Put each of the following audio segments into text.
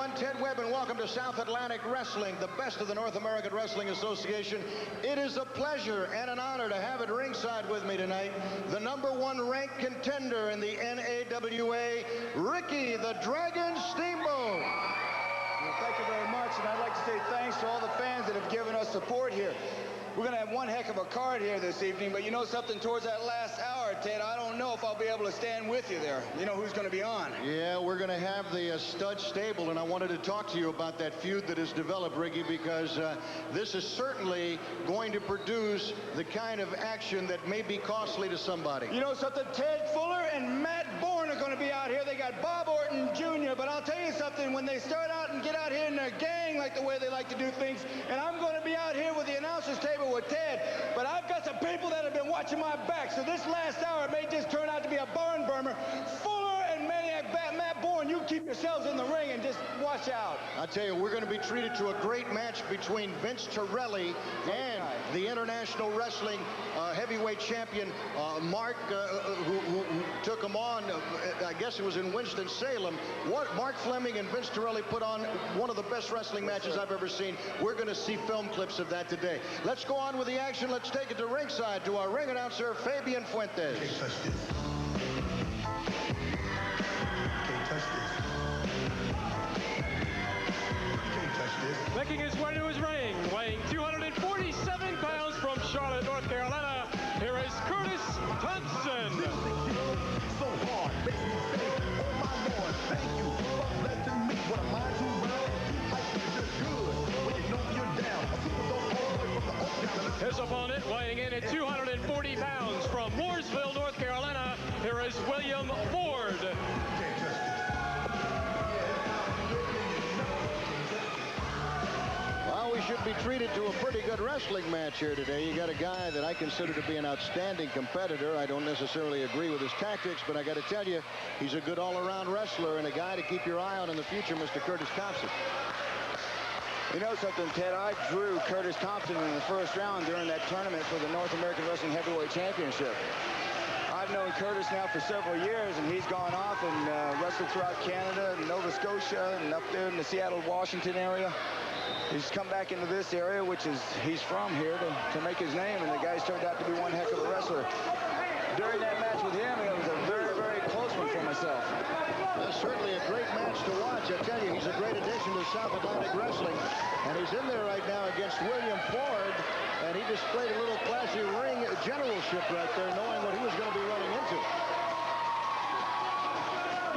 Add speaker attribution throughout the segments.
Speaker 1: everyone. Ted Webb, and welcome to South Atlantic Wrestling, the best of the North American Wrestling Association. It is a pleasure and an honor to have at ringside with me tonight the #1 ranked contender in the NAWA, Ricky the Dragon Steamboat.
Speaker 2: Well, thank you very much, and I'd like to say thanks to all the fans that have given us support here. We're going to have one heck of a card here this evening, but you know something, towards that last hour, Ted, I don't know if I'll be able to stand with you there. You know who's going to be on.
Speaker 1: Yeah, we're going to have the stud stable, and I wanted to talk to you about that feud that has developed, Ricky, because this is certainly going to produce the kind of action that may be costly to somebody.
Speaker 2: You know something, Ted Fuller and Matt Borne are going to be out here. They got Bob Orton Jr., but I'll tell you something, when they start out and get out here in their gang like the way they like to do things, and I'm going to be out here with the announcers table with Ted, but I've got some people that have been watching my back, so this last hour may just turn out to be a barn burner. Fuller and Maniac Matt Borne, you keep yourselves in the ring and just watch out.
Speaker 1: I tell you, we're going to be treated to a great match between Vince Torelli and the International Wrestling heavyweight champion, Mark, who took him on, I guess it was in Winston-Salem. Mark Fleming and Vince Torelli put on one of the best wrestling matches I've ever seen. We're going to see film clips of that today. Let's go on with the action. Let's take it to ringside to our ring announcer, Fabian Fuentes.
Speaker 3: Can't touch this. Can't touch this. Can't touch this.
Speaker 4: Making his way to his ring, weighing 247 pounds from Charlotte, North Carolina, here is Curtis Thompson.
Speaker 3: So hard, makes me say, oh my Lord, thank you for blessing me. What am I to run? I feel just good when you know you're down. A superstar all the way from the Oak.
Speaker 4: His opponent, weighing in at 240 pounds from Mooresville, North Carolina, here is William Ford.
Speaker 3: Can't touch this.
Speaker 1: Well, we should be treated to a pretty good wrestling match here today. You got a guy that I consider to be an outstanding competitor. I don't necessarily agree with his tactics, but I got to tell you, he's a good all-around wrestler and a guy to keep your eye on in the future, Mr. Curtis Thompson.
Speaker 2: You know something, Ted? I drew Curtis Thompson in the first round during that tournament for the North American Wrestling Heavyweight Championship. I've known Curtis now for several years, and he's gone off and wrestled throughout Canada and Nova Scotia and up there in the Seattle, Washington area. He's come back into this area, which is he's from here, to make his name, and the guy's turned out to be one heck of a wrestler. During that match with him, it was a very, very close one for myself.
Speaker 1: That's certainly a great match to watch. I tell you, he's a great addition to South Atlantic Wrestling, and he's in there right now against William Ford, and he displayed a little classy ring generalship right there, knowing what he was going to be running into.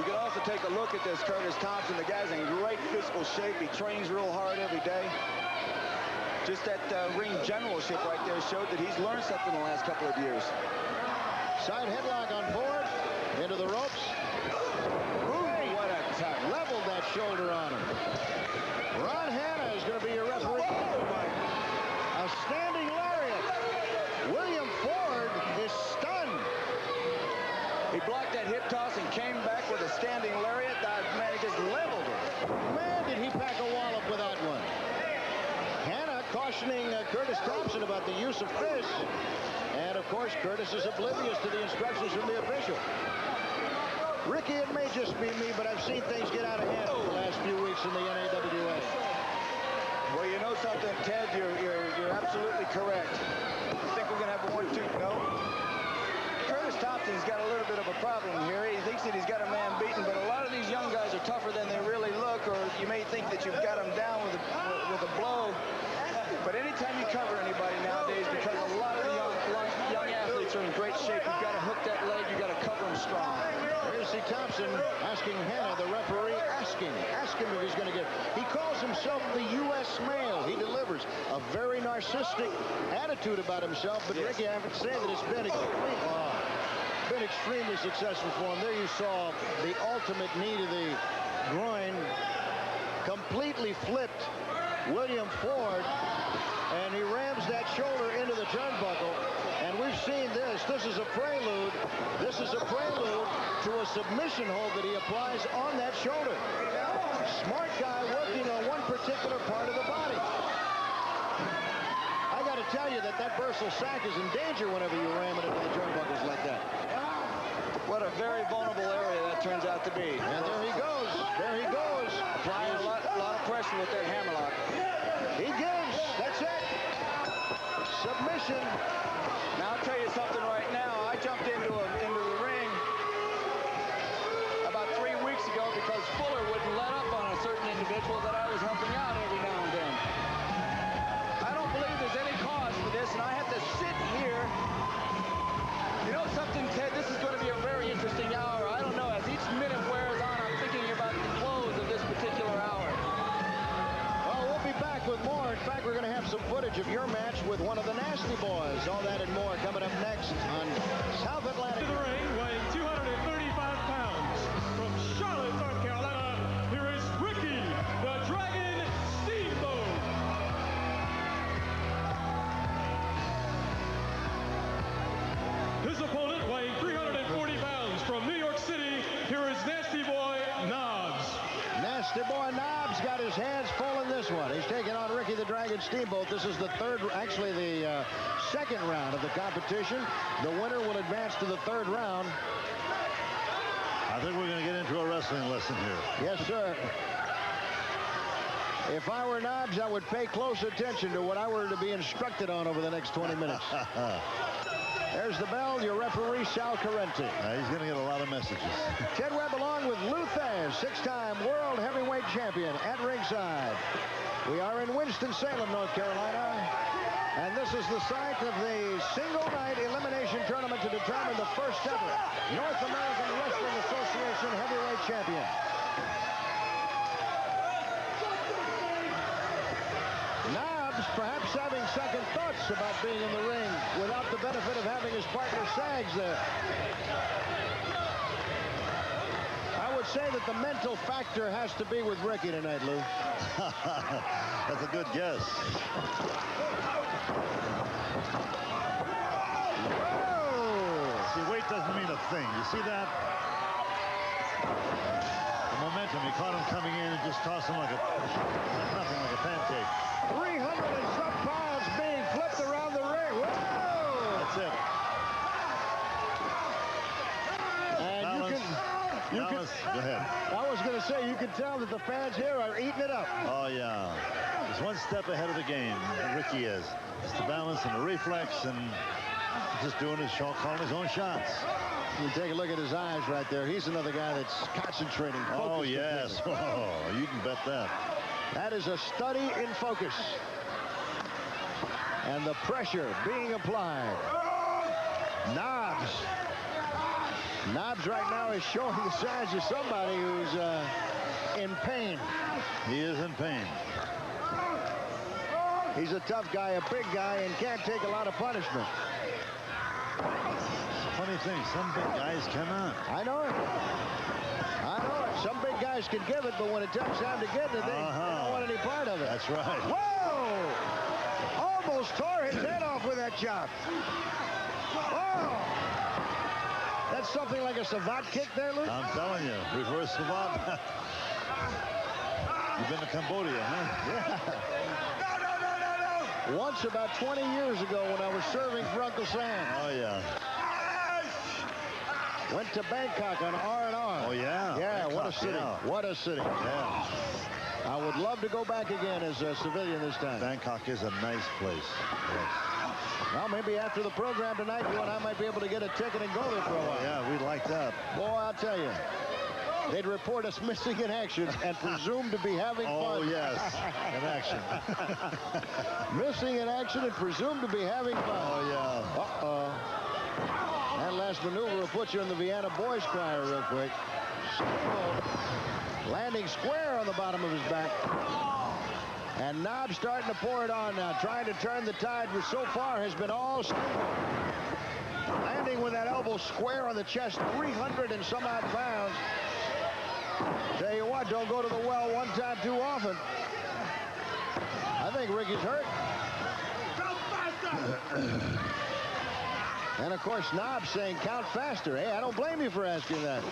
Speaker 2: You can also take a look at this Curtis Thompson. The guy's in great physical shape. He trains real hard every day. Just that ring generalship right there showed that he's learned something the last couple of years.
Speaker 1: Side headlock on Ford, into the ropes. Ooh, what a attack. Leveled that shoulder on him. Ron Hanna is going to be your referee. A standing lariat. William Ford is stunned.
Speaker 2: He blocked that hip toss and came back with a standing lariat. That man, he just leveled it.
Speaker 1: Man, did he pack a wallop with that one. Hanna cautioning Curtis Thompson about the use of fists. And, of course, Curtis is oblivious to the instructions from the official. Ricky, it may just be me, but I've seen things get out of hand over the last few weeks in the NAWA.
Speaker 2: Well, you know something, Ted? You're absolutely correct. You think we're going to have a 1-2? No. Curtis Thompson's got a little bit of a problem here. He thinks that he's got a man beaten, but a lot of these young guys are tougher than they really look, or you may think that you've got them down with a blow. But anytime you cover anybody nowadays, because a lot of the young athletes are in great shape, you've got to hook that leg, you've got to cover them strong.
Speaker 1: Here's see Thompson asking Hanna, the referee, ask him if he's going to get. He calls himself the U.S. male. He delivers a very narcissistic attitude about himself, but
Speaker 2: yes.
Speaker 1: Ricky, I have to say that it's been extremely successful for him. There you saw the ultimate knee to the groin, completely flipped William Ford, and he rams that shoulder into the turnbuckle, and we've seen this. This is a prelude. This is a prelude to a submission hold that he applies on that shoulder. Smart guy working on one particular part of the body. I got to tell you that bursal sack is in danger whenever you ram it into the turnbuckles like that.
Speaker 2: What a very vulnerable area that turns out to be.
Speaker 1: And there he goes. There he goes.
Speaker 2: Applying a lot submission with that hammerlock.
Speaker 1: He gives. That's it. Submission.
Speaker 2: Now, I'll tell you something right now. I jumped into the ring about 3 weeks ago because Fuller wouldn't let up on a certain individual that I was helping out every now and then. I don't believe there's any cause for this, and I have to sit here. You know something, Ted? This is going to be a very interesting hour. I don't know. As each minute wears on, I'm thinking about the close of this particular hour.
Speaker 1: Well, we'll be back with more. In fact, we're going to have some footage of your match with one of the Nasty Boys. All that and more coming up next on South Atlantic.
Speaker 4: To the ring, weighing 235 pounds, from Charlotte, North Carolina, here is Ricky, the Dragon Steamboat. His opponent, weighing 340 pounds, from New York City, here is Nasty Boy Knobs.
Speaker 1: Nasty Boy Knobs got his hands full in this one. He's taking on Ricky the Dragon Steamboat. This is the second round of the competition. The winner will advance to the third round.
Speaker 5: I think we're going to get into a wrestling lesson here.
Speaker 1: Yes, sir. If I were Knobs, I would pay close attention to what I were to be instructed on over the next 20 minutes. There's the bell, your referee, Sal Carenti.
Speaker 5: He's going to get a lot of messages.
Speaker 1: Ted Webb along with Lou Thesz, 6-time world heavyweight champion, at ringside. We are in Winston-Salem, North Carolina. And this is the site of the single-night elimination tournament to determine the first ever North American Wrestling Association heavyweight champion. Knobs perhaps having second thoughts about being in the ring without the benefit of having his partner Sags there. I would say that the mental factor has to be with Ricky tonight, Lou.
Speaker 5: That's a good guess.
Speaker 1: Whoa!
Speaker 5: See, weight doesn't mean a thing. You see that? The momentum. He caught him coming in and just tossed him like nothing, like a pancake.
Speaker 1: 300 and some pounds being flipped around the ring. Whoa!
Speaker 5: That's it.
Speaker 1: And
Speaker 5: Balance. Go ahead.
Speaker 1: I was going to say, you can tell that the fans here are eating it up.
Speaker 5: Oh, yeah. He's one step ahead of the game. Ricky is. It's the balance and the reflex and just doing his show, calling his own shots.
Speaker 1: You take a look at his eyes right there. He's another guy that's concentrating.
Speaker 5: Oh, yes. Oh, you can bet that.
Speaker 1: That is a study in focus. And the pressure being applied. Knobs right now is showing the signs of somebody who's in pain.
Speaker 5: He is in pain.
Speaker 1: He's a tough guy, a big guy, and can't take a lot of punishment.
Speaker 5: Funny thing, some big guys cannot.
Speaker 1: I know it. Some big guys can give it, but when it comes time to get it, they don't want any part of it.
Speaker 5: That's right.
Speaker 1: Whoa! Almost tore his head off with that chop. Whoa! That's something like a savate kick there, Luke?
Speaker 5: I'm telling you, reverse savate. You've been to Cambodia, huh?
Speaker 1: Yeah. Once about 20 years ago when I was serving for Uncle Sam.
Speaker 5: Oh, yeah.
Speaker 1: Went to Bangkok on R&R.
Speaker 5: Oh, yeah.
Speaker 1: Yeah,
Speaker 5: Bangkok,
Speaker 1: what a city.
Speaker 5: yeah.
Speaker 1: What a city.
Speaker 5: Yeah.
Speaker 1: I would love to go back again as a civilian this time.
Speaker 5: Bangkok is a nice place. Yes.
Speaker 1: Well, maybe after the program tonight, you and I might be able to get a ticket and go there for a while.
Speaker 5: Yeah, we'd like that.
Speaker 1: Boy, I'll tell you. They'd report us missing in action and presume to be having fun.
Speaker 5: Oh, yes. In action.
Speaker 1: Missing in action and presumed to be having fun.
Speaker 5: Oh, yeah.
Speaker 1: Uh-oh. That last maneuver will put you in the Vienna Boys Choir real quick. Landing square on the bottom of his back. And Knobs starting to pour it on now, trying to turn the tide, which so far has been all Steamboat. Landing with that elbow square on the chest, 300 and some odd pounds. Tell you what, don't go to the well one time too often. I think Ricky's hurt. And of course, Knobs saying count faster. Hey, I don't blame you for asking that.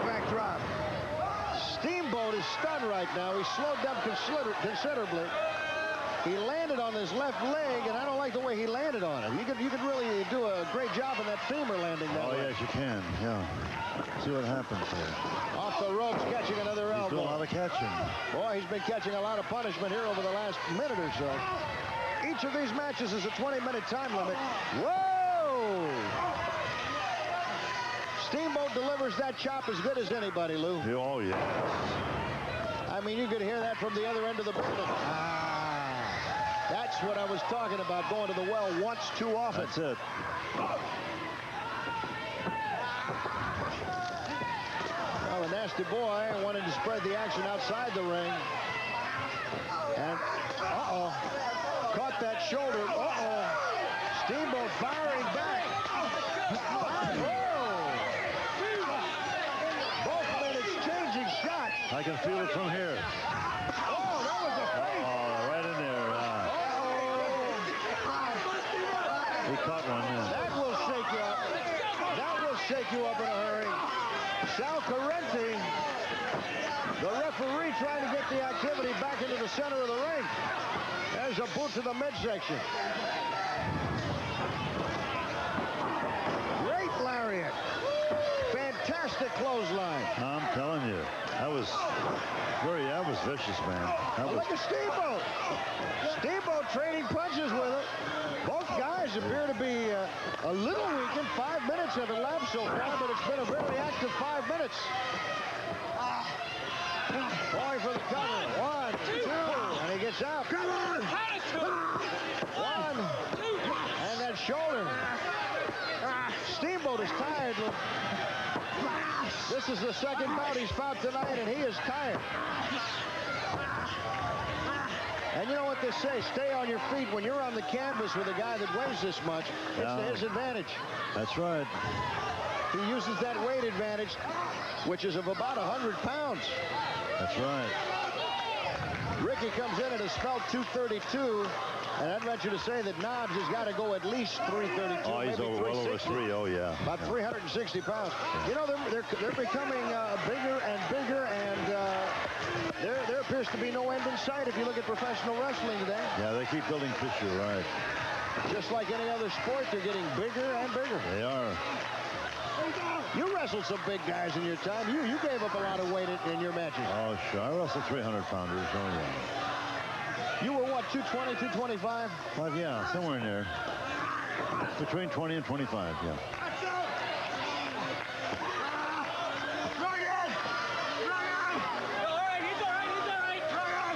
Speaker 1: Back drop. Steamboat is stunned right now. He slowed down considerably. He landed on his left leg, and I don't like the way he landed on it. You could really do a great job in that femur landing that way.
Speaker 5: Oh, yes, you can. Yeah. See what happens here.
Speaker 1: Off the ropes, catching another elbow.
Speaker 5: He's doing a lot of catching.
Speaker 1: Boy, he's been catching a lot of punishment here over the last minute or so. Each of these matches is a 20-minute time limit. Whoa! Steamboat delivers that chop as good as anybody, Lou.
Speaker 5: Oh, yeah.
Speaker 1: I mean, you could hear that from the other end of the building. That's what I was talking about, going to the well once too often.
Speaker 5: That's it.
Speaker 1: Well, the nasty boy wanted to spread the action outside the ring. And, caught that shoulder. Steamboat firing back. Both men exchanging shots.
Speaker 5: I can feel it from here.
Speaker 1: Oh, that was a face.
Speaker 5: Right in there. He caught one. Yeah.
Speaker 1: That will shake you up. That will shake you up in a hurry. Sal Correnti, the referee, trying to get the activity back into the center of the ring. There's a boot to the midsection. Great lariat. Fantastic clothesline.
Speaker 5: I'm telling you, that was vicious, man.
Speaker 1: Look at Steamboat. Steamboat trading punches with it. Both guys appear to be a little weakened. 5 minutes have elapsed so far, but it's been a very active 5 minutes. Going for the cover. 1, 2, and he gets out. Come on! 1, and that shoulder. Steamboat is tired. This is the second bout he's fought tonight, and he is tired. And you know what they say, stay on your feet when you're on the canvas with a guy that weighs this much. It's to his advantage.
Speaker 5: That's right.
Speaker 1: He uses that weight advantage, which is of about 100 pounds.
Speaker 5: That's right.
Speaker 1: Ricky comes in at a spelt 232, and I'd venture to say that Knobs has got to go at least 332.
Speaker 5: Oh, he's
Speaker 1: maybe
Speaker 5: well over 3. Oh, yeah.
Speaker 1: About 360 pounds. Yeah. You know, they're becoming bigger and bigger, and there appears to be no end in sight if you look at professional wrestling today.
Speaker 5: Yeah, they keep building tissue, right.
Speaker 1: Just like any other sport, they're getting bigger and bigger.
Speaker 5: They are.
Speaker 1: You wrestled some big guys in your time. You gave up a lot of weight in your matches.
Speaker 5: Oh, sure. I wrestled 300-pounders. Oh, yeah.
Speaker 1: You were what, 220, 225?
Speaker 5: Yeah, somewhere in there. Between 20 and 25, yeah.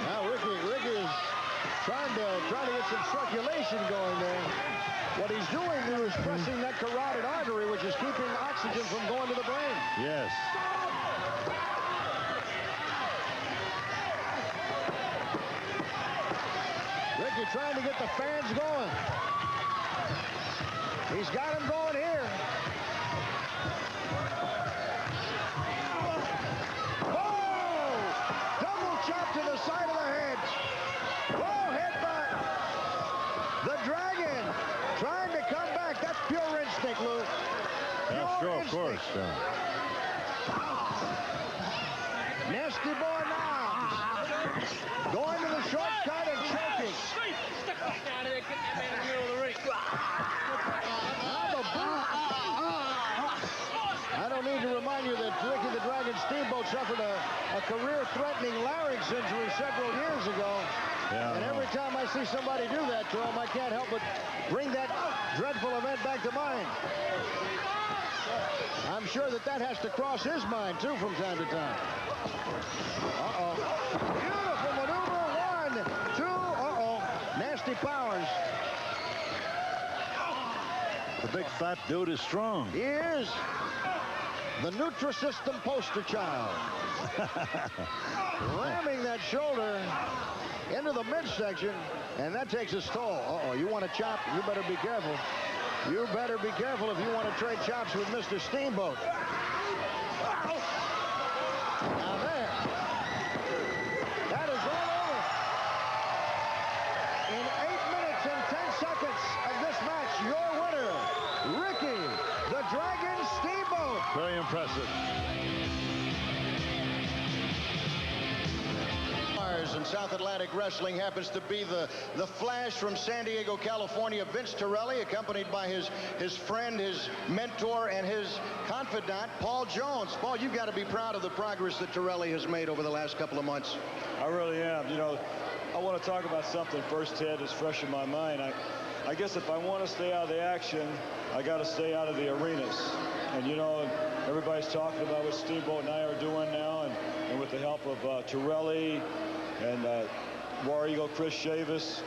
Speaker 1: Now Ricky is trying to get some circulation going there. What he's doing here is pressing that carotid artery, which is keeping oxygen from going to the brain.
Speaker 5: Yes.
Speaker 1: Ricky trying to get the fans going. He's got them going here. Oh! Double chop to the side of the head. Oh, headbutt. The Dragon trying to come back. That's pure instinct, Lou.
Speaker 5: Yeah, sure, of course.
Speaker 1: Nasty boy Knobs. Going to the shortcut and choking. I don't need to remind you that Ricky the Dragon Steamboat suffered a career-threatening larynx injury several years ago.
Speaker 5: Yeah,
Speaker 1: and every time I see somebody do that to him, I can't help but bring that dreadful event back to mind. I'm sure that has to cross his mind, too, from time to time. Beautiful maneuver. 1, 2. Nasty powers.
Speaker 5: The big fat dude is strong.
Speaker 1: He is the Nutrisystem poster child. Ramming that shoulder into the midsection, and that takes its toll. You want to chop? You better be careful. You better be careful if you want to trade chops with Mr. Steamboat. Now there. That is all over. In 8 minutes and 10 seconds of this match, your winner, Ricky the Dragon Steamboat.
Speaker 5: Very impressive.
Speaker 1: And South Atlantic Wrestling happens to be the Flash from San Diego, California, Vince Torelli, accompanied by his friend, his mentor, and his confidant, Paul Jones. Paul, you've got to be proud of the progress that Torelli has made over the last couple of months.
Speaker 6: I really am. You know, I want to talk about something first, Ted, that's fresh in my mind. I guess if I want to stay out of the action, I got to stay out of the arenas. And, you know, everybody's talking about what Steamboat and I are doing now, and with the help of Torelli and War Eagle Chris Chavis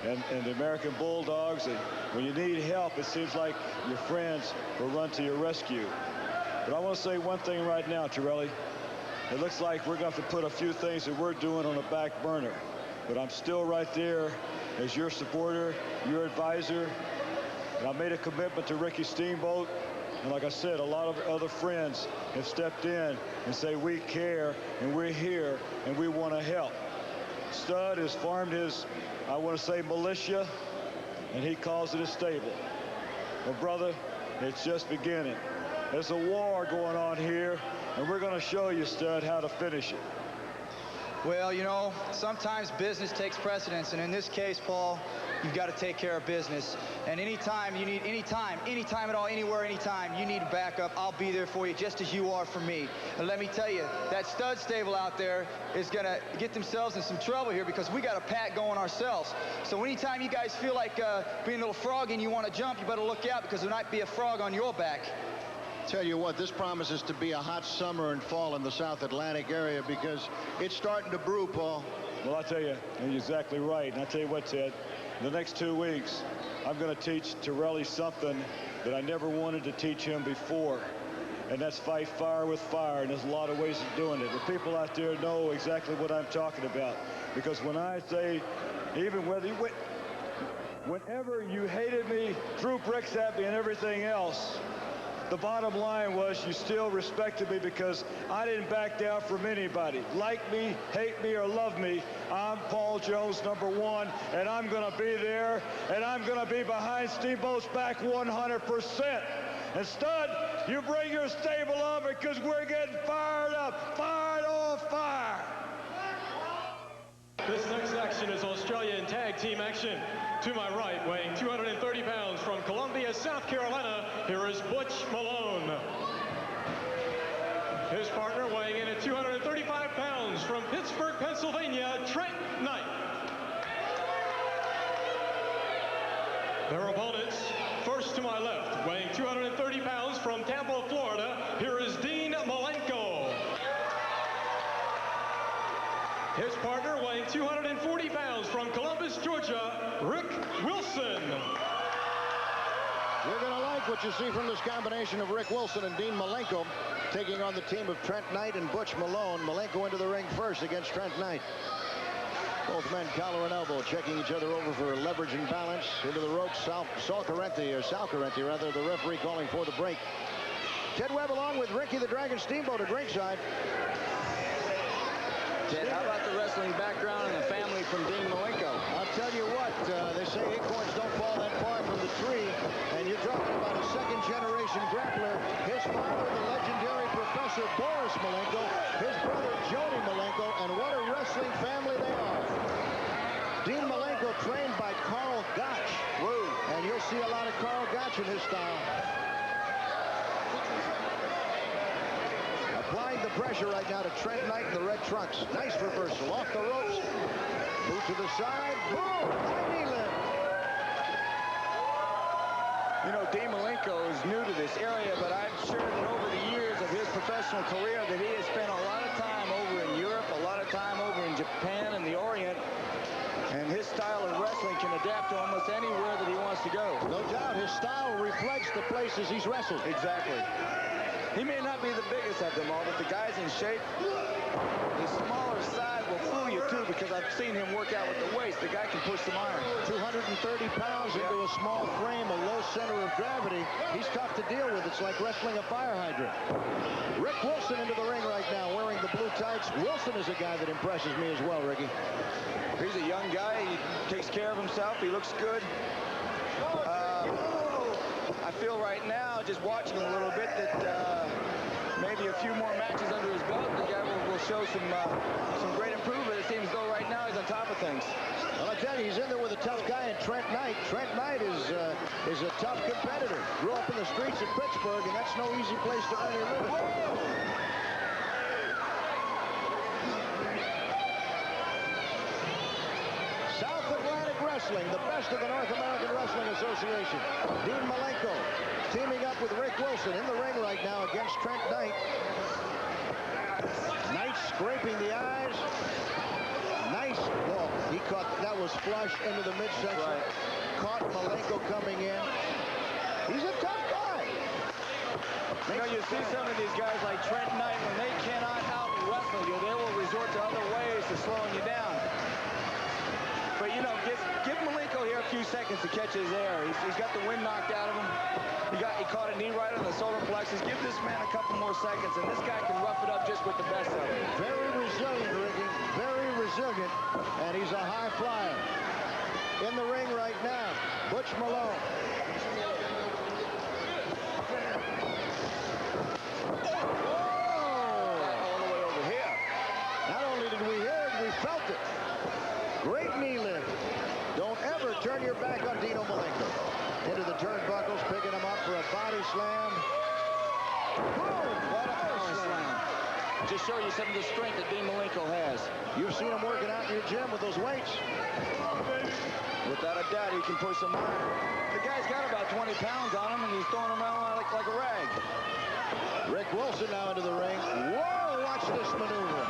Speaker 6: and the American Bulldogs. And when you need help, it seems like your friends will run to your rescue. But I want to say one thing right now, Torelli. It looks like we're going to have to put a few things that we're doing on the back burner. But I'm still right there as your supporter, your advisor. And I made a commitment to Ricky Steamboat. And like I said, a lot of other friends have stepped in and say, we care, and we're here, and we want to help. Stud has formed his, I want to say, militia, and he calls it a stable. Well, brother, it's just beginning. There's a war going on here, and we're going to show you, Stud, how to finish it.
Speaker 7: Well, you know, sometimes business takes precedence, and in this case, Paul, you've got to take care of business. And anytime you need, anytime at all, anywhere, anytime, you need backup, I'll be there for you, just as you are for me. And let me tell you, that Stud stable out there is going to get themselves in some trouble here because we got a pack going ourselves. So anytime you guys feel like being a little froggy and you want to jump, you better look out because there might be a frog on your back.
Speaker 1: Tell you what, this promises to be a hot summer and fall in the South Atlantic area because it's starting to brew, Paul.
Speaker 6: Well, I'll tell you, and you're exactly right. And I'll tell you what, Ted, the next 2 weeks, I'm going to teach Torelli something that I never wanted to teach him before. And that's fight fire with fire. And there's a lot of ways of doing it. The people out there know exactly what I'm talking about. Because when I say, even whether you, whenever you hated me, threw bricks at me and everything else, the bottom line was you still respected me because I didn't back down from anybody. Like me, hate me, or love me, I'm Paul Jones, #1, and I'm going to be there, and I'm going to be behind Steamboat's back 100%. And Stud, you bring your stable on because we're getting fired up, fired on fire.
Speaker 4: This next action is Australian tag team action. To my right, weighing 230 pounds from Columbia, South Carolina, here is Butch Malone. His partner weighing in at 235 pounds from Pittsburgh, Pennsylvania, Trent Knight. Their opponents, first to my left, weighing 230 pounds from Tampa, Florida, here is Malenko. His partner weighing 240 pounds from Columbus, Georgia, Rick Wilson.
Speaker 1: You're going to like what you see from this combination of Rick Wilson and Dean Malenko taking on the team of Trent Knight and Butch Malone. Malenko into the ring first against Trent Knight. Both men collar and elbow, checking each other over for leverage and balance. Into the ropes, Sal Carenti, rather, the referee calling for the break. Ted Webb along with Ricky the Dragon Steamboat at ringside.
Speaker 2: Ted, how about the wrestling background and the family from Dean Malenko?
Speaker 1: I'll tell you what, they say acorns don't fall that far from the tree, and you're talking about a second-generation grappler. His father, the legendary Professor Boris Malenko, his brother Joni Malenko, and what a wrestling family they are. Dean Malenko trained by Carl Gotch. Woo. And you'll see a lot of Carl Gotch in his style. Applying the pressure right now to Trent Knight in the red trunks. Nice reversal off the ropes. Move to the side. Boom! Knee lift.
Speaker 2: You know, Dean Malenko is new to this area, but I'm sure that over the years of his professional career that he has spent a lot of time over in Europe, a lot of time over in Japan and the Orient, and his style of wrestling can adapt to almost anywhere that he wants to go.
Speaker 1: No doubt, his style reflects the places he's wrestled.
Speaker 2: Exactly. He may not be the biggest of them all, but the guy's in shape. The smaller side will fool you, too, because I've seen him work out with the waist. The guy can push some iron.
Speaker 1: 230 pounds into a small frame, a low center of gravity. He's tough to deal with. It's like wrestling a fire hydrant. Rick Wilson into the ring right now, wearing the blue tights. Wilson is a guy that impresses me as well, Ricky.
Speaker 2: He's a young guy. He takes care of himself. He looks good. I feel right now, just watching him a little bit, that maybe a few more matches under his belt, the guy will show some great improvement. It seems though right now he's of things.
Speaker 1: Well, I tell you, he's in there with a tough guy in Trent Knight. Trent Knight is a tough competitor. Grew up in the streets of Pittsburgh, and that's no easy place to earn your living. South Atlantic Wrestling, the best of the North American Wrestling Association. Dean Malenko teaming up with Rick Wilson in the ring right now against Trent Knight. Knight scraping the eyes. Nice ball. He caught, that was flush into the midsection.
Speaker 2: Right.
Speaker 1: Caught Malenko coming in. He's a tough guy.
Speaker 2: You know, you see some of these guys like Trent Knight, when they cannot out-wrestle you, they will resort to other ways to slowing you down. But, you know, give Malenko here a few seconds to catch his air. He's got the wind knocked out of him. He caught a knee right on the solar plexus. Give this man a couple more seconds, and this guy can rough it up just with the best of it.
Speaker 1: Very resilient, Ricky. Very resilient. And he's a high flyer. In the ring right now, Butch Malone.
Speaker 2: All the way over here.
Speaker 1: Not only did we hear it, we felt it. Great knee lift. Don't ever turn your back on Dino Malenko. Into the turnbuckles, picking him up for a body slam. Boom! What a power slam.
Speaker 2: Just show you some of the strength that Dean Malenko has.
Speaker 1: You've seen him working out in your gym with those weights.
Speaker 2: Without a doubt, he can push some iron. The guy's got about 20 pounds on him, and he's throwing him around like a rag.
Speaker 1: Rick Wilson now into the ring. Whoa, watch this maneuver.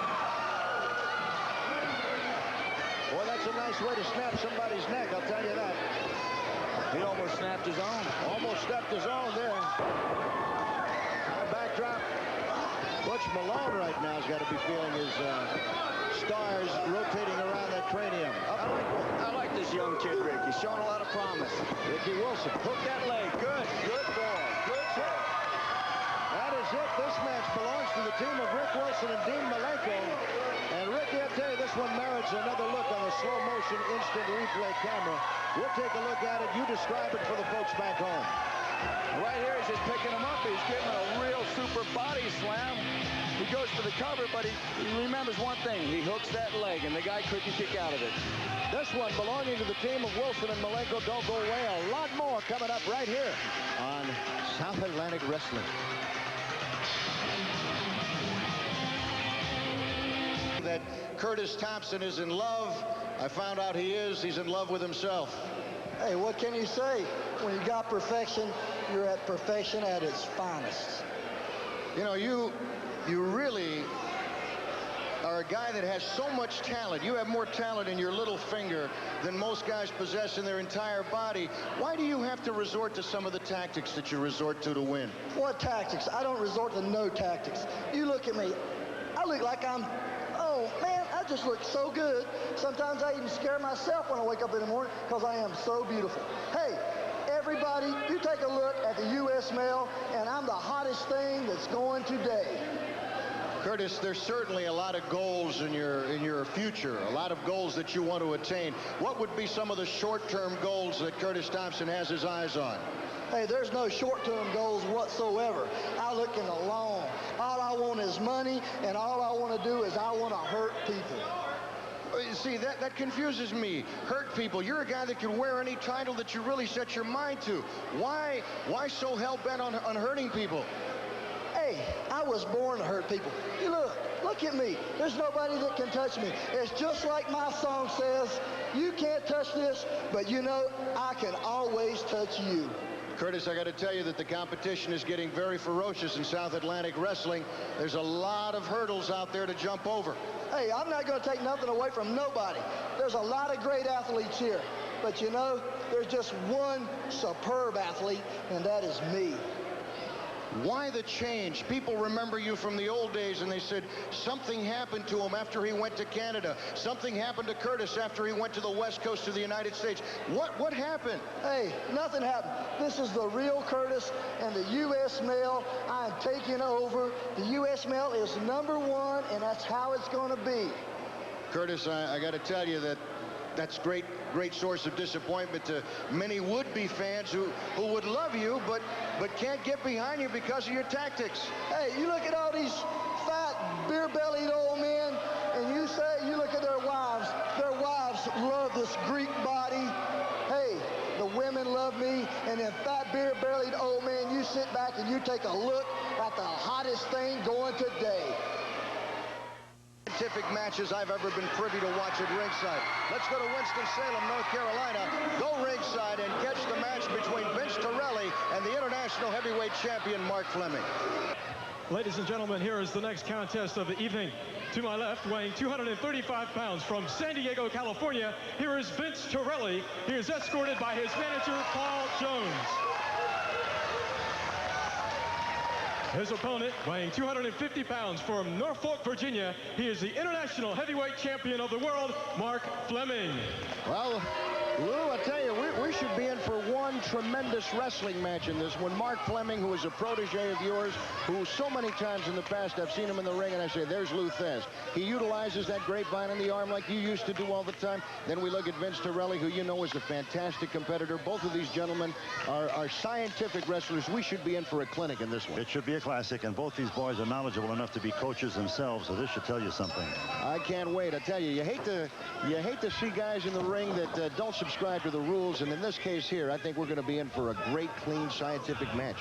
Speaker 1: Boy, that's a nice way to snap somebody's neck, I'll tell you that.
Speaker 2: He almost snapped his own.
Speaker 1: Almost stepped his own there. Backdrop. Butch Malone right now has got to be feeling his stars rotating around that cranium.
Speaker 2: I like this young kid, Rick. He's showing a lot of promise.
Speaker 1: Ricky Wilson.
Speaker 2: Hook that leg. Good. Good ball. Good shot.
Speaker 1: That is it. This match belongs to the team of Rick Wilson and Dean Malenko. And Ricky, I tell you, this one merits another look on the slow motion instant replay camera. We'll take a look at it. You describe it for the folks back home.
Speaker 2: Right here, he's just picking him up. He's getting a real super body slam. He goes for the cover, but he remembers one thing. He hooks that leg, and the guy couldn't kick out of it.
Speaker 1: This one belonging to the team of Wilson and Malenko. Don't go away. A lot more coming up right here on South Atlantic Wrestling. That Curtis Thompson is in love. I found out he is. He's in love with himself.
Speaker 8: Hey, what can you say? When you got perfection, you're at perfection at its finest.
Speaker 1: You know, you really are a guy that has so much talent. You have more talent in your little finger than most guys possess in their entire body. Why do you have to resort to some of the tactics that you resort to win?
Speaker 8: What tactics? I don't resort to no tactics. You look at me. I look like I'm... Oh, man, I just look so good. Sometimes I even scare myself when I wake up in the morning because I am so beautiful. Hey, everybody, you take a look at the U.S. mail, and I'm the hottest thing that's going today.
Speaker 1: Curtis, there's certainly a lot of goals in your future, a lot of goals that you want to attain. What would be some of the short-term goals that Curtis Thompson has his eyes on?
Speaker 8: Hey, there's no short-term goals whatsoever. I look in the long. All I want is money, and all I want to do is I want to hurt people.
Speaker 1: See, that confuses me. Hurt people. You're a guy that can wear any title that you really set your mind to. Why so hell-bent on hurting people?
Speaker 8: Hey, I was born to hurt people. You look at me. There's nobody that can touch me. It's just like my song says, you can't touch this, but you know, I can always touch you.
Speaker 1: Curtis, I got to tell you that the competition is getting very ferocious in South Atlantic Wrestling. There's a lot of hurdles out there to jump over.
Speaker 8: Hey, I'm not going to take nothing away from nobody. There's a lot of great athletes here. But you know, there's just one superb athlete, and that is me.
Speaker 1: Why the change? People remember you from the old days, and they said something happened to him after he went to Canada. Something happened to Curtis after he went to the West Coast of the United States. What happened?
Speaker 8: Hey, nothing happened. This is the real Curtis, and the U.S. mail, I'm taking over. The U.S. mail is #1, and that's how it's going to be.
Speaker 1: Curtis, I got to tell you that's great source of disappointment to many would-be fans who would love you, but can't get behind you because of your tactics.
Speaker 8: Hey, you look at all these fat, beer-bellied old men, and you look at their wives Greek body. Hey, the women love me, and then fat beer-bellied old man, you sit back and you take a look at the hottest thing going today.
Speaker 1: Scientific matches I've ever been privy to watch at ringside. Let's go to Winston-Salem, North Carolina. Go ringside and catch the match between Vince Torelli and the international heavyweight champion, Mark Fleming.
Speaker 4: Ladies and gentlemen, here is the next contest of the evening. To my left, weighing 235 pounds from San Diego, California, here is Vince Torelli. He is escorted by his manager, Paul Jones. His opponent, weighing 250 pounds from Norfolk, Virginia, he is the international heavyweight champion of the world, Mark Fleming.
Speaker 1: Well, Lou, I tell you, we should be in for one tremendous wrestling match in this one. Mark Fleming, who is a protege of yours, who so many times in the past I've seen him in the ring and I say, there's Lou Thez. He utilizes that grapevine in the arm like you used to do all the time. Then we look at Vince Torelli, who you know is a fantastic competitor. Both of these gentlemen are scientific wrestlers. We should be in for a clinic in this one.
Speaker 5: It should be a classic, and both these boys are knowledgeable enough to be coaches themselves, so this should tell you something.
Speaker 1: I can't wait. I tell you, you hate to see guys in the ring that don't subscribe to the rules, and in this case here, I think we're going to be in for a great, clean, scientific match.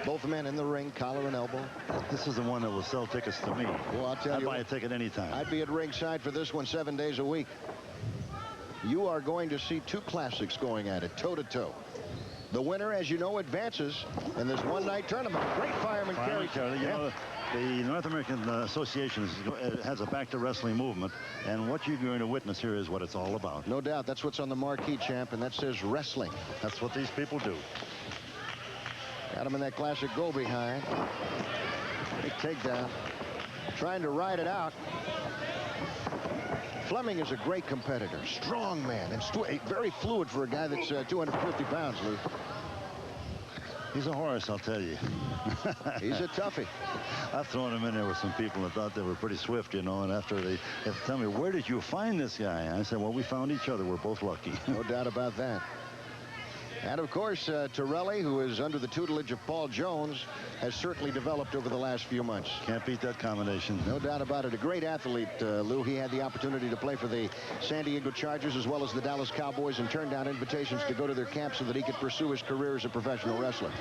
Speaker 1: Both men in the ring, collar and elbow.
Speaker 5: This is the one that will sell tickets to me.
Speaker 1: Well, I'll tell you,
Speaker 5: I'd buy a ticket anytime.
Speaker 1: I'd be at ringside for this one 7 days a week. You are going to see two classics going at it, toe-to-toe. The winner, as you know, advances in this one-night tournament. Great fireman carry.
Speaker 5: You know, the North American Association has a back-to-wrestling movement, and what you're going to witness here is what it's all about.
Speaker 1: No doubt. That's what's on the marquee, champ, and that says wrestling.
Speaker 5: That's what these people do.
Speaker 1: Got him in that classic go-behind. Big takedown. Trying to ride it out. Fleming is a great competitor. Strong man, and very fluid for a guy that's 250 pounds, Lou.
Speaker 5: He's a horse, I'll tell you.
Speaker 1: He's a toughie.
Speaker 5: I've thrown him in there with some people that thought they were pretty swift, you know, and after they have to tell me, where did you find this guy? I said, well, we found each other. We're both lucky.
Speaker 1: No doubt about that. And, of course, Torelli, who is under the tutelage of Paul Jones, has certainly developed over the last few months.
Speaker 5: Can't beat that combination.
Speaker 1: No doubt about it. A great athlete, Lou. He had the opportunity to play for the San Diego Chargers as well as the Dallas Cowboys and turned down invitations to go to their camp so that he could pursue his career as a professional wrestler.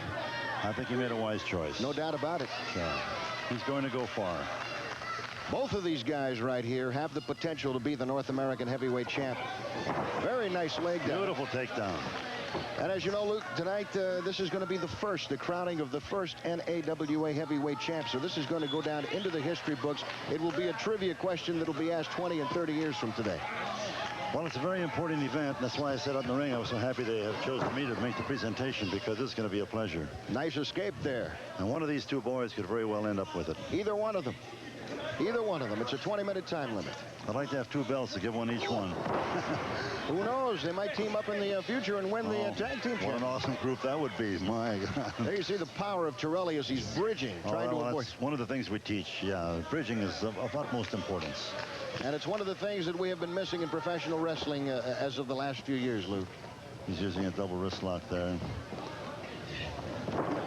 Speaker 5: I think he made a wise choice.
Speaker 1: No doubt about it.
Speaker 5: So, he's going to go far.
Speaker 1: Both of these guys right here have the potential to be the North American heavyweight champ. Very nice leg down.
Speaker 5: Beautiful takedown.
Speaker 1: And as you know, Luke, tonight this is going to be the crowning of the first NAWA heavyweight champ. So this is going to go down into the history books. It will be a trivia question that will be asked 20 and 30 years from today.
Speaker 5: Well, it's a very important event. That's why I said out in the ring I was so happy they have chosen me to make the presentation, because this is going to be a pleasure.
Speaker 1: Nice escape there.
Speaker 5: And one of these two boys could very well end up with it.
Speaker 1: Either one of them. Either one of them. It's a 20-minute time limit.
Speaker 5: I'd like to have two belts to give one each one.
Speaker 1: Who knows? They might team up in the future and win the tag team.
Speaker 5: What an awesome group that would be. My God.
Speaker 1: There you see the power of Torelli as he's bridging, trying to avoid.
Speaker 5: That's one of the things we teach. Yeah, bridging is of utmost importance.
Speaker 1: And it's one of the things that we have been missing in professional wrestling as of the last few years, Lou.
Speaker 5: He's using a double wrist lock there.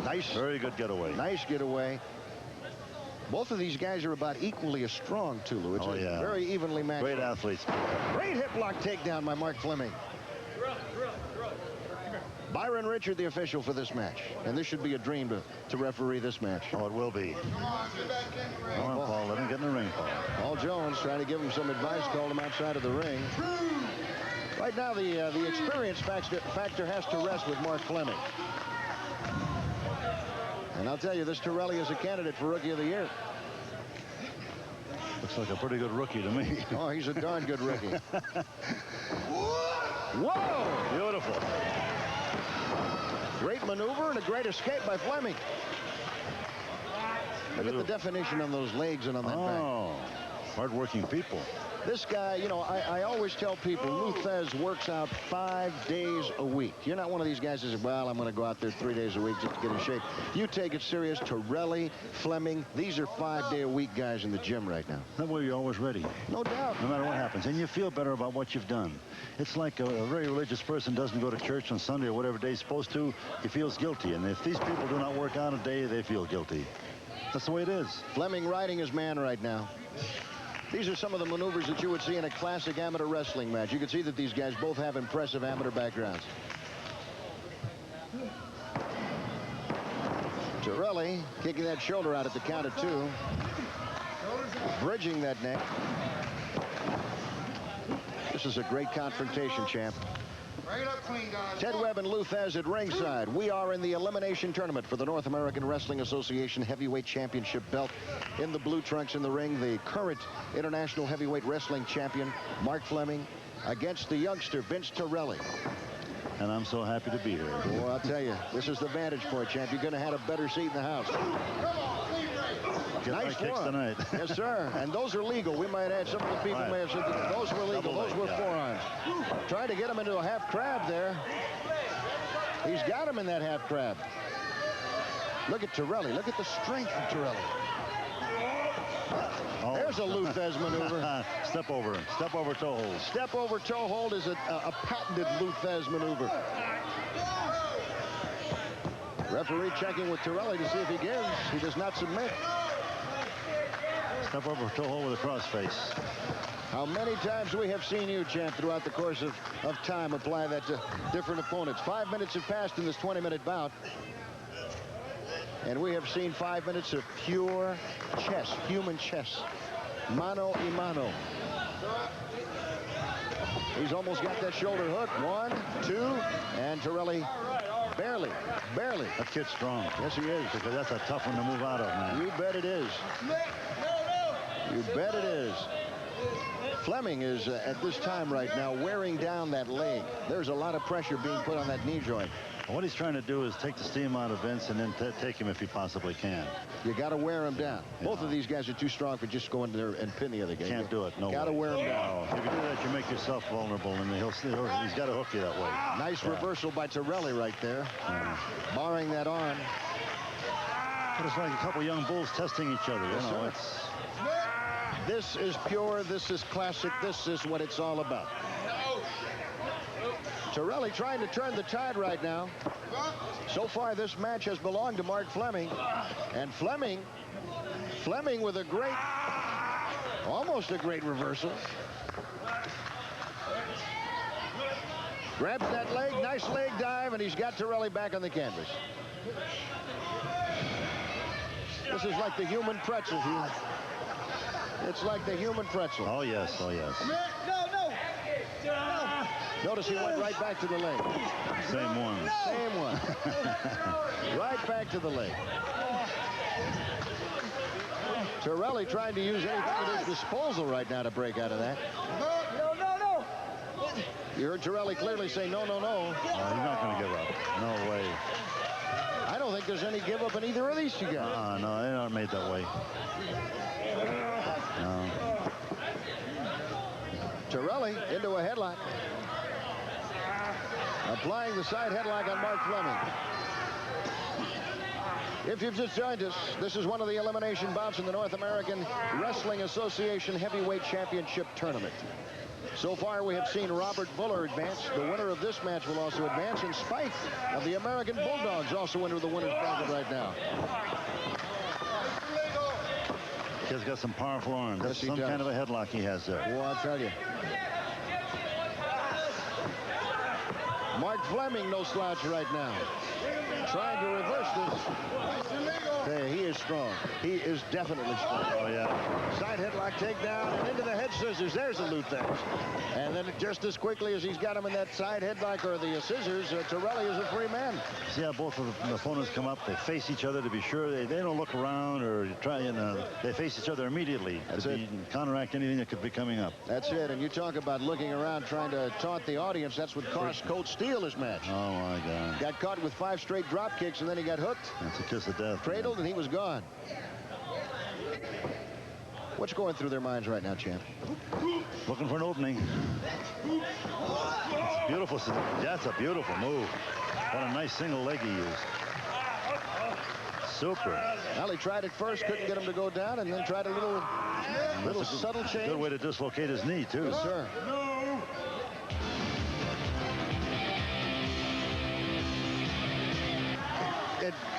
Speaker 1: Nice.
Speaker 5: Very good getaway.
Speaker 1: Nice getaway. Both of these guys are about equally as strong, too, Lou. It's very evenly matched.
Speaker 5: Great athletes.
Speaker 1: Great hip block takedown by Mark Fleming. Byron Richard, the official for this match. And this should be a dream to referee this match.
Speaker 5: Oh, it will be. Come on, Paul. Let him get in the ring, Paul.
Speaker 1: Paul Jones trying to give him some advice, called him outside of the ring. Right now, the experience factor has to rest with Mark Fleming. And I'll tell you, this Torelli is a candidate for Rookie of the Year.
Speaker 5: Looks like a pretty good rookie to me.
Speaker 1: Oh, he's a darn good rookie. Whoa!
Speaker 5: Beautiful.
Speaker 1: Great maneuver and a great escape by Fleming. Look at the definition on those legs and on that back.
Speaker 5: Oh, hard-working people.
Speaker 1: This guy, you know, I always tell people, Lou Thez works out 5 days a week. You're not one of these guys that says, well, I'm going to go out there 3 days a week just to get in shape. You take it serious. Torelli, Fleming, these are 5-day-a-week guys in the gym right now.
Speaker 5: That way you're always ready.
Speaker 1: No doubt.
Speaker 5: No matter what happens. And you feel better about what you've done. It's like a very religious person doesn't go to church on Sunday or whatever day he's supposed to. He feels guilty. And if these people do not work out a day, they feel guilty. That's the way it is.
Speaker 1: Fleming riding his man right now. These are some of the maneuvers that you would see in a classic amateur wrestling match. You can see that these guys both have impressive amateur backgrounds. Torelli kicking that shoulder out at the count of 2. Bridging that neck. This is a great confrontation, champ. Ted Webb and Lou Thez at ringside. We are in the elimination tournament for the North American Wrestling Association Heavyweight Championship belt. In the blue trunks in the ring, the current International Heavyweight Wrestling Champion, Mark Fleming, against the youngster, Vince Torelli.
Speaker 5: And I'm so happy to be here.
Speaker 1: Well, I'll tell you, this is the vantage point, champ. You're going to have a better seat in the house.
Speaker 5: Get nice kicks tonight.
Speaker 1: Yes, sir. And those are legal. We might add, some of the people may have said that those were legal. Those were forearms. Trying to get him into a half crab there. He's got him in that half crab. Look at Torelli. Look at the strength of Torelli. Oh. There's a Lou Thez maneuver.
Speaker 5: Step over toe hold.
Speaker 1: Step over toe hold is a patented Lou Thez maneuver. Referee checking with Torelli to see if he gives. He does not submit.
Speaker 5: Step over toe hold with a crossface.
Speaker 1: How many times we have seen you, champ, throughout the course of time apply that to different opponents. 5 minutes have passed in this 20-minute bout. And we have seen 5 minutes of pure chess, human chess. Mano y mano. He's almost got that shoulder hook. 1, 2, and Torelli barely.
Speaker 5: That kid's strong.
Speaker 1: Yes, he is.
Speaker 5: Because that's a tough one to move out of, man.
Speaker 1: You bet it is. You bet it is. Fleming is, at this time right now, wearing down that leg. There's a lot of pressure being put on that knee joint.
Speaker 5: What he's trying to do is take the steam out of Vince and then take him if he possibly can.
Speaker 1: You got to wear him down. Both of these guys are too strong for just going there and pin the other guy.
Speaker 5: Can't do it. No.
Speaker 1: Got to wear him down.
Speaker 5: If you do that, you make yourself vulnerable, and he's got to hook you that way.
Speaker 1: Nice reversal by Torelli right there, barring that arm.
Speaker 5: But it's like a couple young bulls testing each other. You know,
Speaker 1: this is pure. This is classic. This is what it's all about. Torelli trying to turn the tide right now. So far, this match has belonged to Mark Fleming. And Fleming with a great, almost a great reversal. Grabs that leg, nice leg dive, and he's got Torelli back on the canvas. This is like the human pretzel, Hugh. It's like the human pretzel.
Speaker 5: Oh, yes, oh, yes.
Speaker 1: Notice he went right back to the leg.
Speaker 5: Same one.
Speaker 1: Same one. Right back to the leg. Torelli trying to use anything at his disposal right now to break out of that.
Speaker 8: No.
Speaker 1: You heard Torelli clearly say no.
Speaker 5: Oh, he's not going to give up. No way.
Speaker 1: I don't think there's any give up in either of these two guys.
Speaker 5: No, they aren't made that way. No.
Speaker 1: Torelli into a headlock. Applying the side headlock on Mark Fleming. If you've just joined us, this is one of the elimination bouts in the North American Wrestling Association Heavyweight Championship Tournament. So far, we have seen Robert Buller advance. The winner of this match will also advance, and Spike of the American Bulldogs also into the winner's bracket right now.
Speaker 5: He's got some powerful arms. That's some kind of a headlock he has there.
Speaker 1: Well, I'll tell you. Mark Fleming, no slouch right now. Trying to reverse this. Hey, he is strong. He is definitely strong.
Speaker 5: Oh, yeah.
Speaker 1: Side headlock takedown and into the head scissors. There's a Lou Thez. And then just as quickly as he's got him in that side headlock or the scissors, Torelli is a free man.
Speaker 5: See how both of the opponents come up? They face each other to be sure. They don't look around or try, they face each other immediately.
Speaker 1: That's
Speaker 5: to counteract anything that could be coming up.
Speaker 1: That's it. And you talk about looking around trying to taunt the audience. That's what cost Colt Steele his match.
Speaker 5: Oh, my God.
Speaker 1: Got caught with 5 straight drop kicks, and then he got hooked.
Speaker 5: That's a kiss of death.
Speaker 1: Cradled, and he was gone. What's going through their minds right now, champ?
Speaker 5: Looking for an opening. It's beautiful. That's a beautiful move. What a nice single leg he used. Super.
Speaker 1: Well, he tried it first, couldn't get him to go down, and then tried a little subtle change.
Speaker 5: Good way to dislocate his knee, too.
Speaker 1: Yes, sir.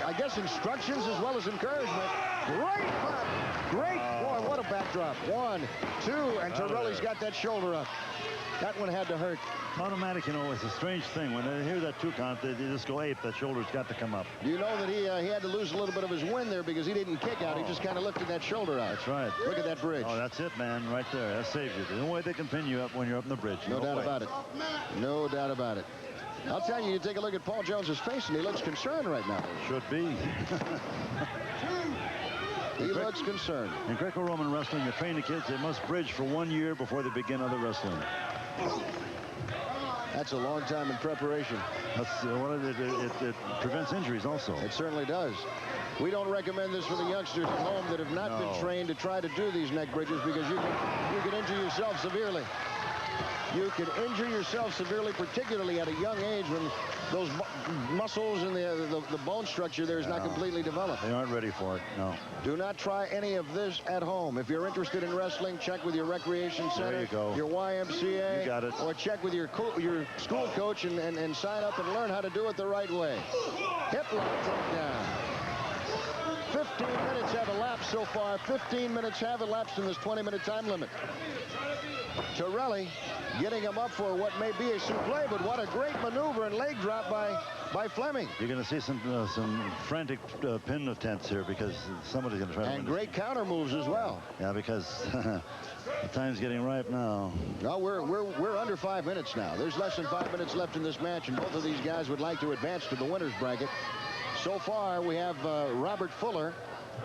Speaker 1: I guess, instructions as well as encouragement. Great punt. Great. Boy, what a backdrop. 1, 2, and Torelli's got that shoulder up. That one had to hurt.
Speaker 5: Automatic, you know, it's a strange thing. When they hear that 2 count, they just go ape. That shoulder's got to come up.
Speaker 1: You know that he had to lose a little bit of his wind there because he didn't kick out. He just kind of lifted that shoulder out.
Speaker 5: That's right.
Speaker 1: Look at that bridge.
Speaker 5: Oh, that's it, man. Right there. That saves you. There's no way they can pin you up when you're up in the bridge.
Speaker 1: No doubt about it. No doubt about it. I'll tell you, you take a look at Paul Jones's face, and he looks concerned right now.
Speaker 5: Should be.
Speaker 1: He looks concerned.
Speaker 5: In Greco-Roman wrestling, you train the kids. They must bridge for 1 year before they begin other wrestling.
Speaker 1: That's a long time in preparation.
Speaker 5: That's it prevents injuries also.
Speaker 1: It certainly does. We don't recommend this for the youngsters at home that have not been trained to try to do these neck bridges because you can injure yourself severely. You can injure yourself severely, particularly at a young age when those muscles and the bone structure there is not completely developed.
Speaker 5: They aren't ready for it, no.
Speaker 1: Do not try any of this at home. If you're interested in wrestling, check with your recreation center,
Speaker 5: there you go.
Speaker 1: your YMCA,
Speaker 5: you got it.
Speaker 1: Or check with your school coach and sign up and learn how to do it the right way. Hip lock takedown. 15 minutes have elapsed so far. 15 minutes have elapsed in this 20-minute time limit. Torelli getting him up for what may be a souffle, but what a great maneuver and leg drop by Fleming.
Speaker 5: You're going to see some frantic pin attempts here because somebody's going to try to win.
Speaker 1: And great counter moves as well.
Speaker 5: Yeah, because the time's getting ripe now.
Speaker 1: No, we're under 5 minutes now. There's less than 5 minutes left in this match, and both of these guys would like to advance to the winner's bracket. So far, we have Robert Fuller,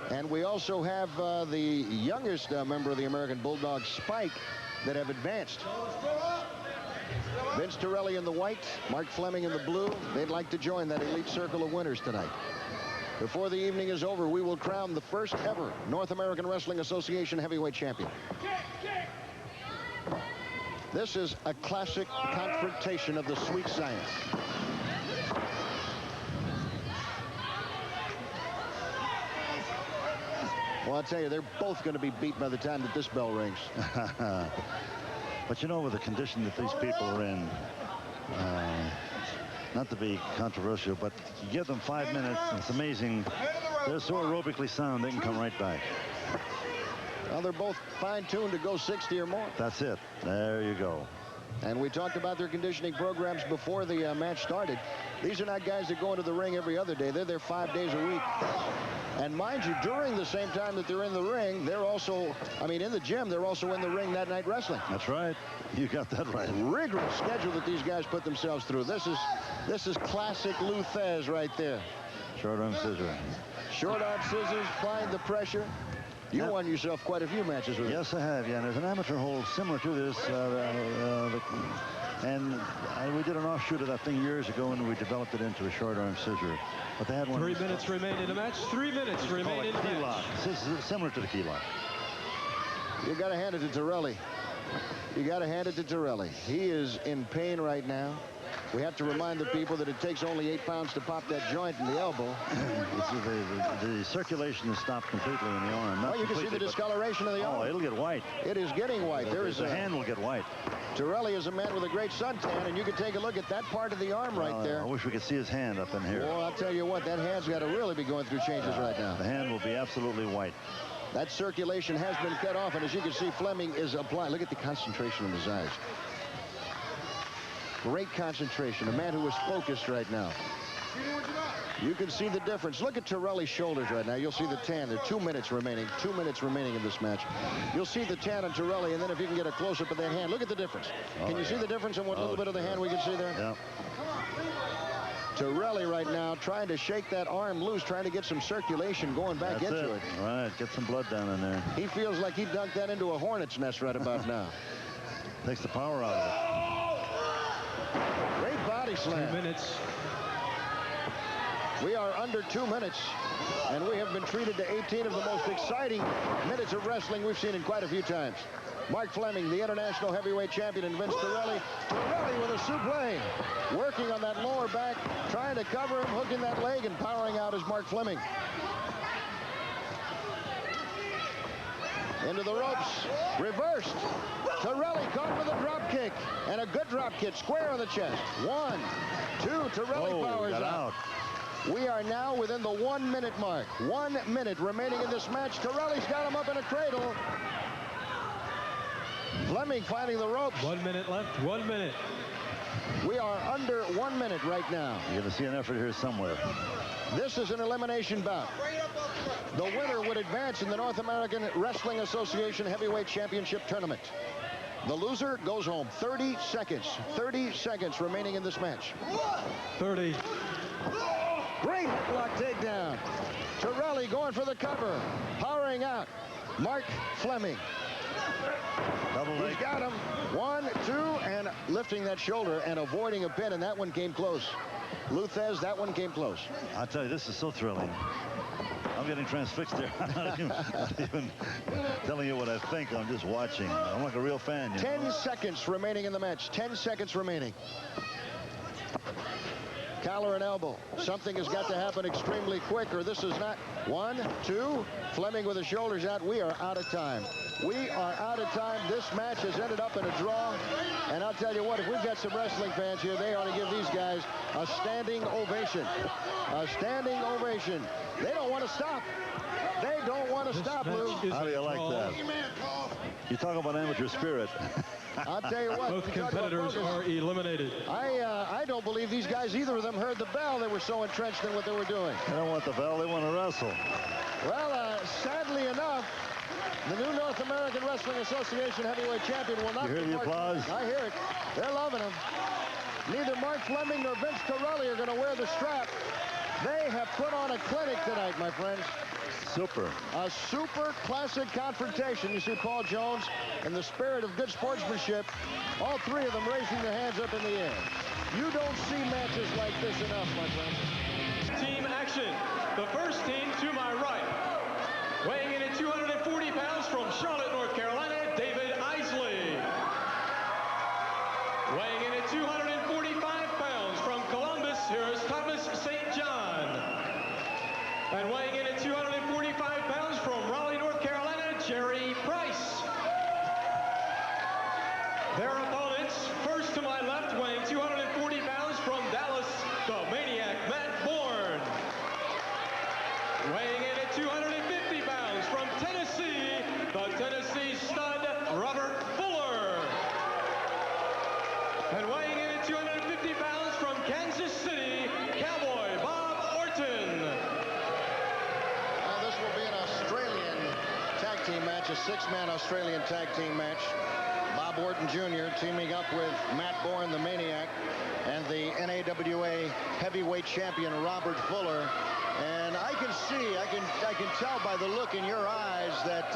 Speaker 1: and we also have the youngest member of the American Bulldog, Spike, that have advanced. Vince Torelli in the white, Mark Fleming in the blue. They'd like to join that elite circle of winners tonight. Before the evening is over, we will crown the first ever North American Wrestling Association heavyweight champion. This is a classic confrontation of the sweet science. Well, I'll tell you, they're both going to be beat by the time that this bell rings.
Speaker 5: But you know, with the condition that these people are in, not to be controversial, but you give them 5 minutes, and it's amazing. They're so aerobically sound, they can come right back.
Speaker 1: Well, they're both fine-tuned to go 60 or more.
Speaker 5: That's it. There you go.
Speaker 1: And we talked about their conditioning programs before the match started. These are not guys that go into the ring every other day. They're there 5 days a week. And mind you, during the same time that they're in the ring, they're also, in the gym, they're also in the ring that night wrestling.
Speaker 5: That's right. You got that right.
Speaker 1: Rigorous schedule that these guys put themselves through. This is classic Lou Thez right there.
Speaker 5: Short arm scissor.
Speaker 1: Short arm scissors, applying the pressure. You won yourself quite a few matches with it.
Speaker 5: Yes, I have. Yeah, and there's an amateur hold similar to this. We did an offshoot of that thing years ago, and we developed it into a short arm scissor. But they had one.
Speaker 4: 3 minutes remain in the match. 3 minutes remain in the match.
Speaker 5: Lock. This is similar to the key lock.
Speaker 1: You got to hand it to Torelli. You got to hand it to Torelli. He is in pain right now. We have to remind the people that it takes only 8 pounds to pop that joint in the elbow.
Speaker 5: The circulation is stopped completely in the arm.
Speaker 1: You can see the discoloration of the arm.
Speaker 5: Oh, it'll get white.
Speaker 1: It is getting white.
Speaker 5: The hand will get white.
Speaker 1: Torelli is a man with a great suntan, and you can take a look at that part of the arm right there.
Speaker 5: I wish we could see his hand up in here.
Speaker 1: Well, I'll tell you what, that hand's got to really be going through changes right now.
Speaker 5: The hand will be absolutely white.
Speaker 1: That circulation has been cut off, and as you can see, Fleming is applying. Look at the concentration in his eyes. Great concentration. A man who is focused right now. You can see the difference. Look at Torelli's shoulders right now. You'll see the tan. There are 2 minutes remaining. 2 minutes remaining in this match. You'll see the tan on Torelli, and then if you can get a close-up of that hand, look at the difference. Can you see the difference in what little bit of the hand we can see there?
Speaker 5: Yeah.
Speaker 1: Torelli right now trying to shake that arm loose, trying to get some circulation going back into it.
Speaker 5: Right, get some blood down in there.
Speaker 1: He feels like he dunked that into a hornet's nest right about now.
Speaker 5: Takes the power out of it.
Speaker 1: Great body slam.
Speaker 4: 2 minutes.
Speaker 1: We are under 2 minutes, and we have been treated to 18 of the most exciting minutes of wrestling we've seen in quite a few times. Mark Fleming, the international heavyweight champion, and Vince Torelli. Torelli with a souffle, working on that lower back, trying to cover him, hooking that leg, and powering out is Mark Fleming. Into the ropes, reversed. Torelli caught with a drop kick, and a good drop kick, square on the chest. 1, 2, Torelli powers out. We are now within the 1 minute mark. 1 minute remaining in this match. Torelli's got him up in a cradle. Fleming finding the ropes.
Speaker 4: 1 minute left. 1 minute.
Speaker 1: We are under 1 minute right now.
Speaker 5: You're going to see an effort here somewhere.
Speaker 1: This is an elimination bout. The winner would advance in the North American Wrestling Association Heavyweight Championship Tournament. The loser goes home. 30 seconds. 30 seconds remaining in this match.
Speaker 4: 30.
Speaker 1: Great block takedown. Torelli going for the cover. Powering out. Mark Fleming.
Speaker 5: Double leg.
Speaker 1: He's got him. 1, 2, and lifting that shoulder and avoiding a pin, and that one came close. Luthez, that one came close.
Speaker 5: I'll tell you, this is so thrilling. I'm getting transfixed there. I'm not even telling you what I think. I'm just watching. I'm like a real fan.
Speaker 1: 10 seconds remaining in the match. 10 seconds remaining. Collar and elbow. Something has got to happen extremely quick, or this is not. 1, 2. Fleming with his shoulders out. We are out of time. We are out of time. This match has ended up in a draw. And I'll tell you what, if we've got some wrestling fans here, they ought to give these guys a standing ovation. A standing ovation. They don't want to stop. They don't want to stop, Lou.
Speaker 5: How do you like that? You talk about amateur spirit.
Speaker 1: I'll tell you what.
Speaker 4: Both competitors are eliminated.
Speaker 1: I don't believe these guys, either of them, heard the bell. They were so entrenched in what they were doing.
Speaker 5: They don't want the bell. They want to wrestle.
Speaker 1: Well, sadly enough, the new North American Wrestling Association heavyweight champion will not
Speaker 5: You hear
Speaker 1: be
Speaker 5: the
Speaker 1: Mark.
Speaker 5: applause?
Speaker 1: I hear it. They're loving him. Neither Mark Fleming nor Vince Torelli are going to wear the strap. They have put on a clinic tonight, my friends.
Speaker 5: Super.
Speaker 1: A super classic confrontation. You see Paul Jones, in the spirit of good sportsmanship, all three of them raising their hands up in the air. You don't see matches like this enough, my friends.
Speaker 4: Team action. The first team to my right. Weighing in at 240 pounds from Charlotte, North Carolina, David Isley. Weighing in at 245 pounds from Columbus, here is Thomas St. John. And weighing in at 245 pounds from Raleigh, North Carolina, Jerry Price. Their opponents, first to my left, weighing 240 pounds from Dallas, the Maniac, Matt Borne. Weighing in at 250 pounds from Tennessee, the Tennessee stud, Robert Fuller. And weighing in at 250 pounds from Kansas City, Cowboy Bob Orton.
Speaker 1: This will be an Australian tag team match, a 6-man Australian tag team match. Bob Orton Jr. teaming up with Matt Borne, the Maniac, and the NAWA heavyweight champion, Robert Fuller. And I can see, I can tell by the look in your eyes that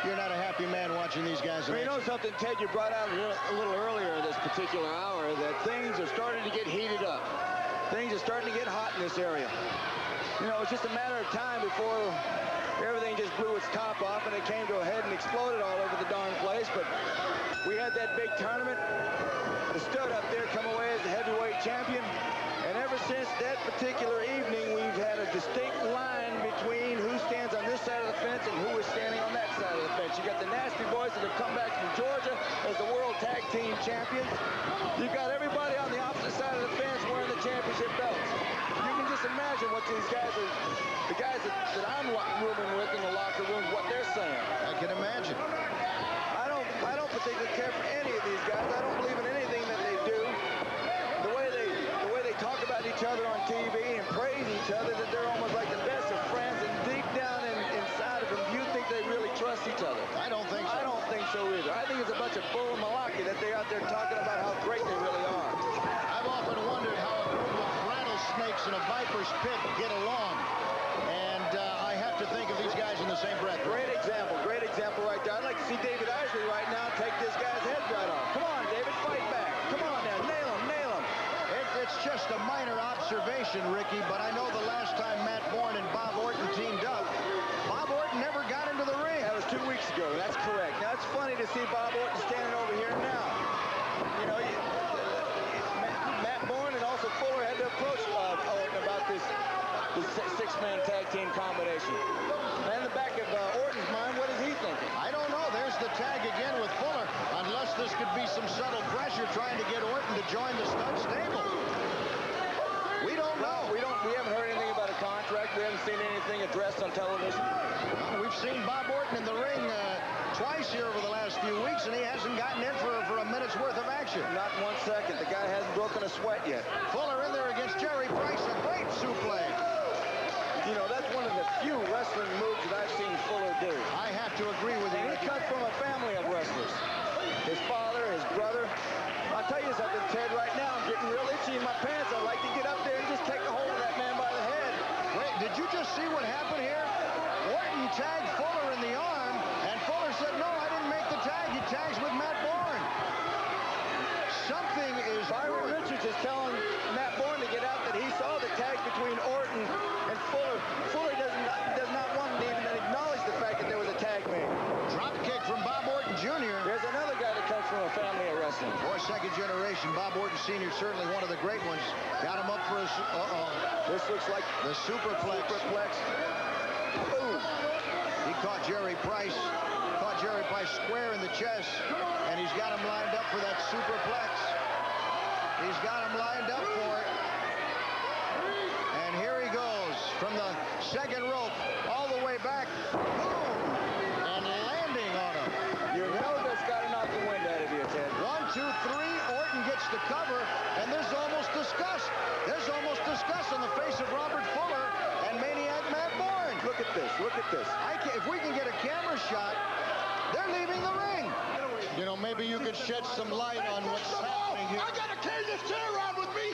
Speaker 1: you're not a happy man watching these guys.
Speaker 2: Well, you know something, Ted, you brought out a little earlier this particular hour, that things are starting to get heated up. Things are starting to get hot in this area. You know, it's just a matter of time before everything just blew its top off and it came to a head and exploded all over the darn place. But we had that big tournament. The stud up there come away as the heavyweight champion. And ever since that particular evening, we've had a distinct line between who stands on this side of the fence and who is standing on that side of the fence. You got the Nasty Boys that have come back from Georgia as the World Tag Team Champions. You got everybody on the opposite side of the fence wearing the championship belts. You can just imagine what these guys are, the guys that I'm rooming with in the locker room, what they're saying.
Speaker 1: I can imagine.
Speaker 2: I don't particularly care for any of these guys. I don't believe in anything that they do. The way they talk about each other on TV and praise each other, that they're almost like the best of friends, and deep down inside of them, you think they really trust each other?
Speaker 1: I don't think so.
Speaker 2: I don't think so either. I think it's a bunch of bull and malarkey that they're out there talking about how great they really are.
Speaker 1: I've often wondered how a group of rattlesnakes in a viper's pit get along. And I have to think of these guys in the same breath.
Speaker 2: Great example right there. I'd like to see David Isley right now take this guy's head right off. Come on, David, fight back. Come on now, nail him.
Speaker 1: It's just a minor observation, Ricky, but I know the last time Matt Borne and Bob Orton teamed up, Bob Orton never got into the ring.
Speaker 2: That was 2 weeks ago. That's correct. Now, it's funny to see Bob Orton standing over here now. You know, Matt Borne and also Fuller had to approach Orton about this 6-man tag team combination. And in the back of Orton's mind, what is he thinking?
Speaker 1: I don't know. There's the tag again with Fuller, unless this could be some subtle pressure trying to get Orton to join the stud stable. We don't know.
Speaker 2: We haven't heard
Speaker 1: great ones. Got him up for his,
Speaker 2: This looks like
Speaker 1: the superplex.
Speaker 2: Boom.
Speaker 1: He caught Jerry Price square in the chest, and he's got him lined up for that superplex. He's got him lined up for it. And here he goes from the second rope all the way back. Boom! And landing on him.
Speaker 2: You know that's got to knock the wind out of you, Ted.
Speaker 1: 1, 2, 3. Orton gets the cover, and there's almost disgust. There's almost disgust on the face of Robert Fuller and Maniac Matt Borne.
Speaker 2: Look at this. Look at this.
Speaker 1: If we can get a camera shot, they're leaving the ring. You know, maybe you could shed some light on what's happening here.
Speaker 3: I got to carry this chair around with me